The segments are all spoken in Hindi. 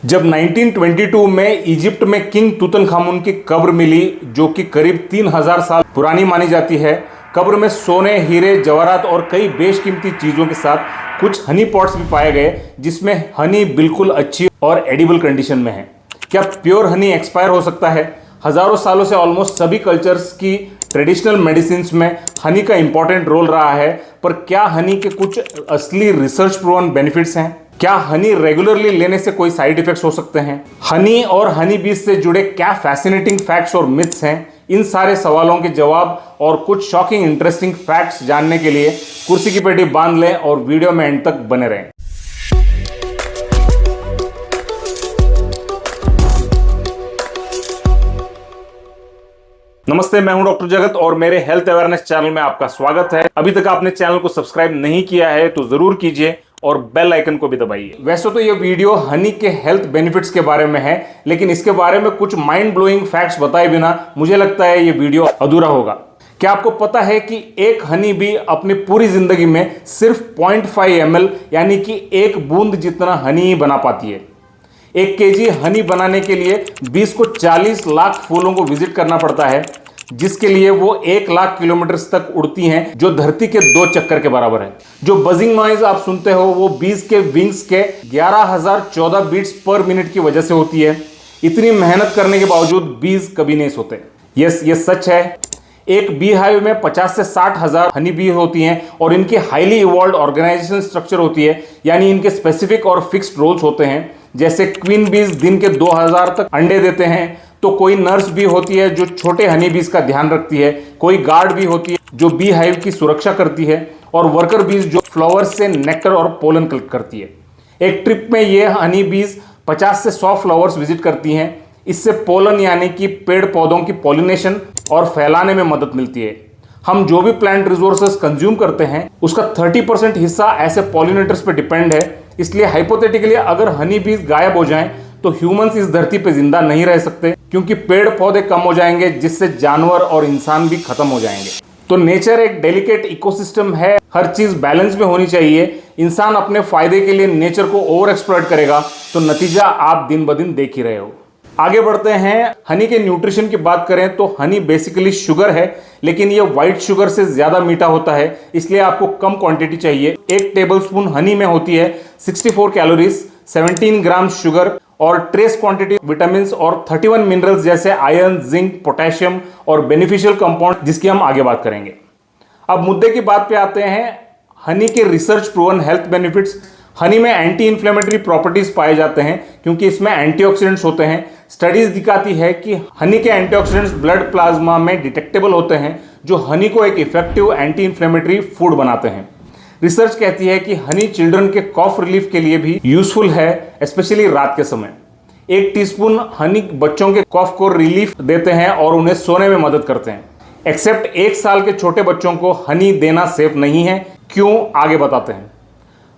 जब 1922 में इजिप्ट में किंग तुतनखामुन की कब्र मिली, जो कि करीब 3000 साल पुरानी मानी जाती है, कब्र में सोने, हीरे, जवाहरात और कई बेशकीमती चीज़ों के साथ कुछ हनी पॉट्स भी पाए गए, जिसमें हनी बिल्कुल अच्छी और एडिबल कंडीशन में है। क्या प्योर हनी एक्सपायर हो सकता है? हज़ारों सालों से ऑलमोस्ट सभी कल्चर्स की ट्रेडिशनल मेडिसिन में हनी का इंपॉर्टेंट रोल रहा है, पर क्या हनी के कुछ असली रिसर्च प्रूवन बेनिफिट्स हैं? क्या हनी रेगुलरली लेने से कोई साइड इफेक्ट्स हो सकते हैं? हनी और हनी बीज से जुड़े क्या फैसिनेटिंग फैक्ट्स और मिथ्स हैं? इन सारे सवालों के जवाब और कुछ शॉकिंग इंटरेस्टिंग फैक्ट्स जानने के लिए कुर्सी की पेटी बांध लें और वीडियो में एंड तक बने रहें। नमस्ते, मैं हूं डॉक्टर जगत और मेरे हेल्थ अवेयरनेस चैनल में आपका स्वागत है। अभी तक आपने चैनल को सब्सक्राइब नहीं किया है तो जरूर कीजिए और बेल आइकन को भी दबाइए। वैसे तो ये वीडियो हनी के हेल्थ बेनिफिट्स के बारे में है, लेकिन इसके बारे में कुछ माइंड ब्लोइंग फैक्ट्स बताए बिना मुझे लगता है ये वीडियो अधूरा होगा। क्या आपको पता है कि एक हनी बी अपनी पूरी जिंदगी में सिर्फ 0.5 ml यानी कि एक बूंद जितना हनी ही बना पाती है। 1 केजी हनी बनाने के लिए बीस को 40 लाख फूलों को विजिट करना पड़ता है, जिसके लिए वो 1 लाख किलोमीटर तक उड़ती हैं, जो धरती के 2 चक्कर के बराबर है। जो बजिंग नॉइज आप सुनते हो वो बीज के विंग्स के 11,014 बीट्स पर मिनट की वजह से होती है। इतनी मेहनत करने के बावजूद बीज कभी नहीं सोते। यस, ये सच है। एक बी हाइव में 50 से 60 हजार हनी बी होती हैं और इनकी हाईली इवॉल्व ऑर्गेनाइजेशन स्ट्रक्चर होती है, यानी इनके स्पेसिफिक और फिक्स्ड रोल्स होते हैं। जैसे क्वीन बीज दिन के 2000 तक अंडे देते हैं, तो कोई नर्स भी होती है जो छोटे हनी बीज का ध्यान रखती है, कोई गार्ड भी होती है जो बी हाइव की सुरक्षा करती है, और वर्कर बीज जो फ्लावर्स से नेक्टर और पोलन कलेक्ट करती है। एक ट्रिप में ये हनी बीज 50 से 100 फ्लावर्स विजिट करती हैं। इससे पोलन यानी कि पेड़ पौधों की पॉलिनेशन और फैलाने में मदद मिलती है। हम जो भी प्लांट रिसोर्सेज कंज्यूम करते हैं उसका 30% हिस्सा ऐसे पॉलिनेटर्स पे डिपेंड है। इसलिए हाइपोथेटिकली अगर हनी बीज गायब हो जाएं तो ह्यूमंस इस धरती पे जिंदा नहीं रह सकते, क्योंकि पेड़ पौधे कम हो जाएंगे, जिससे जानवर और इंसान भी खत्म हो जाएंगे। तो नेचर एक डेलिकेट इकोसिस्टम है, हर चीज बैलेंस में होनी चाहिए। इंसान अपने फायदे के लिए नेचर को ओवर एक्सप्लॉइट करेगा तो नतीजा आप दिन ब दिन देख ही रहे हो। आगे बढ़ते हैं। हनी के न्यूट्रिशन की बात करें तो हनी बेसिकली शुगर है, लेकिन ये व्हाइट शुगर से ज्यादा मीठा होता है, इसलिए आपको कम क्वांटिटी चाहिए। 1 टेबलस्पून हनी में होती है 64 कैलोरीज, 17 ग्राम शुगर और ट्रेस क्वांटिटी विटामिन और 31 मिनरल्स जैसे आयरन, जिंक, पोटेशियम और बेनिफिशियल कंपाउंड, जिसकी हम आगे बात करेंगे। अब मुद्दे की बात पे आते हैं। हनी के research proven health benefits. Honey में एंटी इन्फ्लेमेटरी प्रॉपर्टीज पाए जाते हैं क्योंकि इसमें एंटीऑक्सीडेंट्स होते हैं। स्टडीज दिखाती है कि हनी के एंटीऑक्सीडेंट्स ब्लड प्लाज्मा में डिटेक्टेबल होते हैं, जो हनी को एक इफेक्टिव एंटी इन्फ्लेमेटरी फूड बनाते हैं। रिसर्च कहती है कि हनी चिल्ड्रन के कॉफ रिलीफ के लिए भी यूजफुल है, स्पेशली रात के समय। 1 टीस्पून हनी बच्चों के कॉफ को रिलीफ देते हैं और उन्हें सोने में मदद करते हैं। एक्सेप्ट 1 साल के छोटे बच्चों को हनी देना सेफ नहीं है। क्यों? आगे बताते हैं।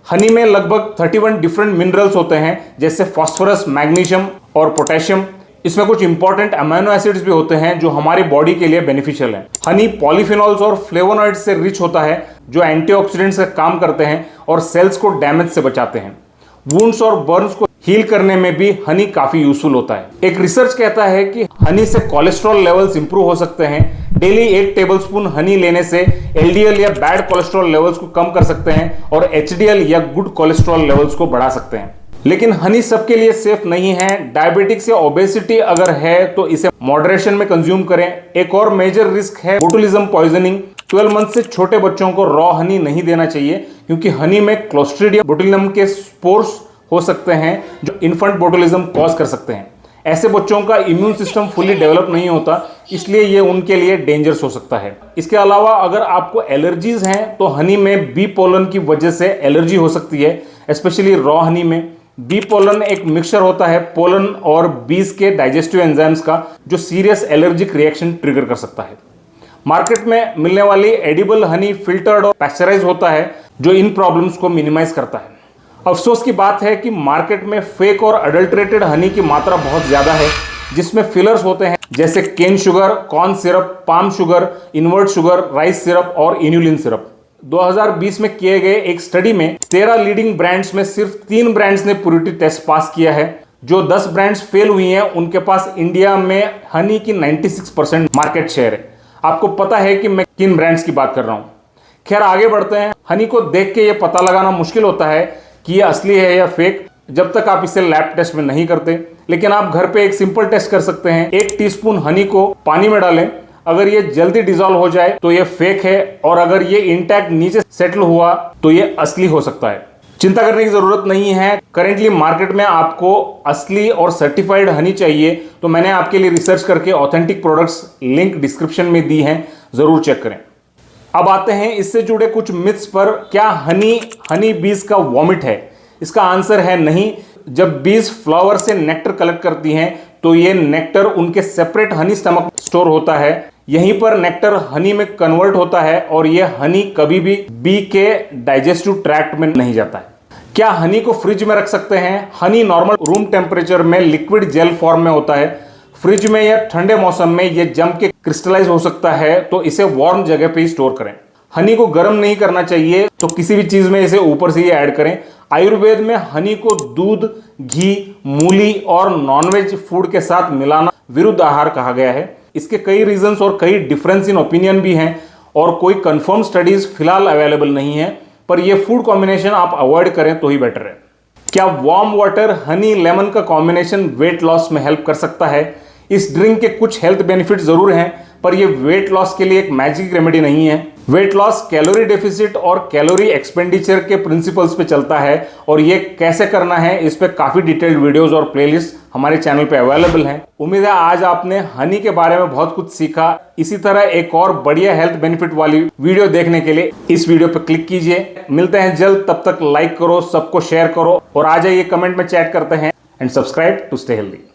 हनी में लगभग 31 डिफरेंट मिनरल्स होते हैं, जैसे फास्फोरस, मैग्नीशियम और पोटेशियम। इसमें कुछ इंपॉर्टेंट अमीनो एसिड्स भी होते हैं जो हमारी बॉडी के लिए बेनिफिशियल हैं। हनी पॉलीफिनॉल्स और फ्लेवोनॉइड्स से रिच होता है, जो एंटीऑक्सीडेंट्स का काम करते हैं और सेल्स को डैमेज से बचाते हैं। वुंड्स और बर्न्स को हील करने में भी हनी काफी यूजफुल होता है। एक रिसर्च कहता है कि हनी से कोलेस्ट्रॉल लेवल्स इंप्रूव हो सकते हैं। डेली 1 टेबलस्पून हनी लेने से एलडीएल या बैड कोलेस्ट्रॉल लेवल्स को कम कर सकते हैं और एचडीएल या गुड कोलेस्ट्रॉल लेवल्स को बढ़ा सकते हैं। लेकिन हनी सबके लिए सेफ नहीं है। डायबिटिक्स या ओबेसिटी अगर है तो इसे मॉडरेशन में कंज्यूम करें। एक और मेजर रिस्क है बोटुलिज्म पॉइजनिंग। 12 मंथ से छोटे बच्चों को रॉ हनी नहीं देना चाहिए, क्योंकि हनी में क्लोस्ट्रीडियम बोटुलिनम के स्पोर्स हो सकते हैं जो इन्फेंट बोटुलिज्म कॉज कर सकते हैं। ऐसे बच्चों का इम्यून सिस्टम फुली डेवलप नहीं होता, इसलिए ये उनके लिए डेंजरस हो सकता है। इसके अलावा अगर आपको एलर्जीज हैं तो हनी में बी पोलन की वजह से एलर्जी हो सकती है, स्पेशली रॉ हनी में। बी पोलन एक मिक्सचर होता है पोलन और बीज के डाइजेस्टिव एंजाइम्स का, जो सीरियस एलर्जिक रिएक्शन ट्रिगर कर सकता है। मार्केट में मिलने वाली एडिबल हनी फिल्टर्ड और पैस्चराइज होता है, जो इन प्रॉब्लम्स को मिनिमाइज करता है। अफसोस की बात है कि मार्केट में फेक और अडल्ट्रेटेड हनी की मात्रा बहुत ज्यादा है, जिसमें फिलर्स होते हैं जैसे cane sugar, corn syrup, palm sugar, invert sugar, rice syrup और इन्युलिन सिरप। 2020 में किए गए एक स्टडी में 13 लीडिंग ब्रांड्स में सिर्फ 3 ब्रांड्स ने प्योरिटी टेस्ट पास किया है। जो 10 ब्रांड्स फेल हुई हैं उनके पास इंडिया में हनी की 96% मार्केट शेयर है। आपको पता है कि मैं किन ब्रांड्स की बात कर रहा हूं। खैर आगे बढ़ते हैं। हनी को देख के ये पता लगाना मुश्किल होता है कि ये असली है या फेक जब तक आप इसे लैब टेस्ट में नहीं करते, लेकिन आप घर पे एक सिंपल टेस्ट कर सकते हैं। 1 टीस्पून हनी को पानी में डालें, अगर ये जल्दी डिसॉल्व हो जाए तो ये फेक है, और अगर ये इंटैक्ट नीचे सेटल हुआ तो ये असली हो सकता है। चिंता करने की जरूरत नहीं है। करेंटली मार्केट में आपको असली और सर्टिफाइड हनी चाहिए तो मैंने आपके लिए रिसर्च करके ऑथेंटिक प्रोडक्ट्स लिंक डिस्क्रिप्शन में दी हैं, जरूर चेक करें। अब आते हैं इससे जुड़े कुछ मिथ्स पर। क्या हनी बीज का वॉमिट है? इसका आंसर है नहीं। जब बीज फ्लावर से नेक्टर कलेक्ट करती हैं तो ये नेक्टर उनके सेपरेट हनी स्टमक स्टोर होता है, यहीं पर नेक्टर हनी में कन्वर्ट होता है और ये हनी कभी भी बी के डाइजेस्टिव ट्रैक्ट में नहीं जाता है। क्या हनी को फ्रिज में रख सकते हैं? हनी नॉर्मल रूम टेम्परेचर में लिक्विड जेल फॉर्म में होता है। फ्रिज में या ठंडे मौसम में ये जम के क्रिस्टलाइज हो सकता है, तो इसे वार्म जगह पे ही स्टोर करें। हनी को गर्म नहीं करना चाहिए, तो किसी भी चीज में इसे ऊपर से ही ऐड करें। आयुर्वेद में हनी को दूध, घी, मूली और नॉनवेज फूड के साथ मिलाना विरुद्ध आहार कहा गया है। इसके कई रीजंस और कई डिफरेंस इन ओपिनियन भी हैं और कोई कंफर्म स्टडीज फिलहाल अवेलेबल नहीं है, पर यह फूड कॉम्बिनेशन आप अवॉइड करें तो ही बेटर है। क्या वार्म वाटर, हनी, लेमन का कॉम्बिनेशन वेट लॉस में हेल्प कर सकता है? इस ड्रिंक के कुछ हेल्थ बेनिफिट जरूर हैं, पर यह वेट लॉस के लिए एक मैजिक रेमेडी नहीं है। वेट लॉस कैलोरी डेफिसिट और कैलोरी एक्सपेंडिचर के प्रिंसिपल्स पे चलता है, और ये कैसे करना है इस पे काफी डिटेल्ड वीडियोस और प्लेलिस्ट हमारे चैनल पे अवेलेबल हैं। उम्मीद है आज आपने हनी के बारे में बहुत कुछ सीखा। इसी तरह एक और बढ़िया हेल्थ बेनिफिट वाली वीडियो देखने के लिए इस वीडियो पे क्लिक कीजिए। मिलते हैं जल्द, तब तक लाइक करो, सबको शेयर करो और आ जाइए कमेंट में चैट करते हैं। And subscribe to stay healthy.